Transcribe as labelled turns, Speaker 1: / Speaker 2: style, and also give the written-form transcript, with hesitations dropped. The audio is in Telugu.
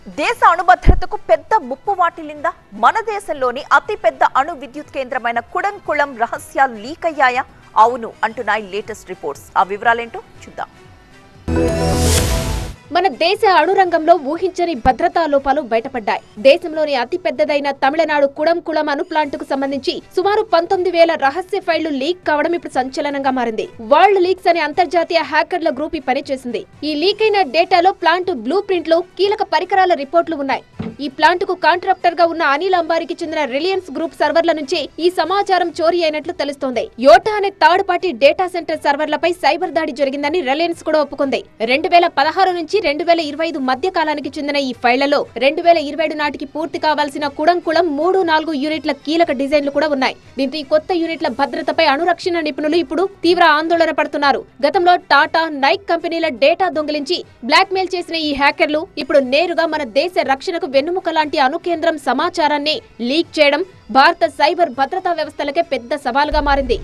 Speaker 1: దేశ అణుభద్రతకు పెద్ద ముప్పు వాటిల్లిందా? మన దేశంలోని అతిపెద్ద అణు విద్యుత్ కేంద్రమైన కుడంకుళం రహస్యాలు లీక్ అయ్యాయా? అవును అంటున్నాయి లేటెస్ట్ రిపోర్ట్స్. ఆ వివరాలేంటో చూద్దాం.
Speaker 2: మన దేశ అణురంగంలో ఊహించని భద్రతా లోపాలు బయటపడ్డాయి. దేశంలోని అతి పెద్దదైన తమిళనాడు కుడంకుళం అణు ప్లాంటుకు సంబంధించి సుమారు 19,000 రహస్య ఫైళ్లు లీక్ కావడం ఇప్పుడు సంచలనంగా మారింది. వరల్డ్ లీక్స్ అనే అంతర్జాతీయ హ్యాకర్ల గ్రూప్ ఈ పని చేసింది. ఈ లీక్ అయిన డేటాలో ప్లాంట్ బ్లూ ప్రింట్లు, కీలక పరికరాల రిపోర్టులు ఉన్నాయి. ఈ ప్లాంట్ కు కాంట్రాక్టర్ గా ఉన్న అనిల్ అంబారీకి చెందిన రిలయన్స్ గ్రూప్ సర్వర్ల నుంచి ఈ సమాచారం చోరీ అయినట్లు తెలుస్తోంది. యోటా అనే థర్డ్ పార్టీ డేటా సెంటర్ సర్వర్లపై సైబర్ దాడి జరిగిందని రిలయన్స్ కూడా ఒప్పుకుంది. 2016 నుంచి 2025 మధ్య కాలానికి చెందిన ఈ ఫైళ్లలో 2027 నాటికి పూర్తి కావాల్సిన కుడంకుళం 3-4 యూనిట్ల కీలక డిజైన్లు కూడా ఉన్నాయి. దీంతో ఈ కొత్త యూనిట్ల భద్రతపై అణురక్షణ నిపుణులు ఇప్పుడు తీవ్ర ఆందోళన పడుతున్నారు. గతంలో టాటా, నైక్ కంపెనీల డేటా దొంగిలించి బ్లాక్ మెయిల్ చేసిన ఈ హ్యాకర్లు ఇప్పుడు నేరుగా మన దేశ రక్షణకు వెన్నుముక లాంటి అణు కేంద్రం సమాచారాన్ని లీక్ చేయడం భారత సైబర్ భద్రతా వ్యవస్థలకే పెద్ద సవాలుగా మారింది.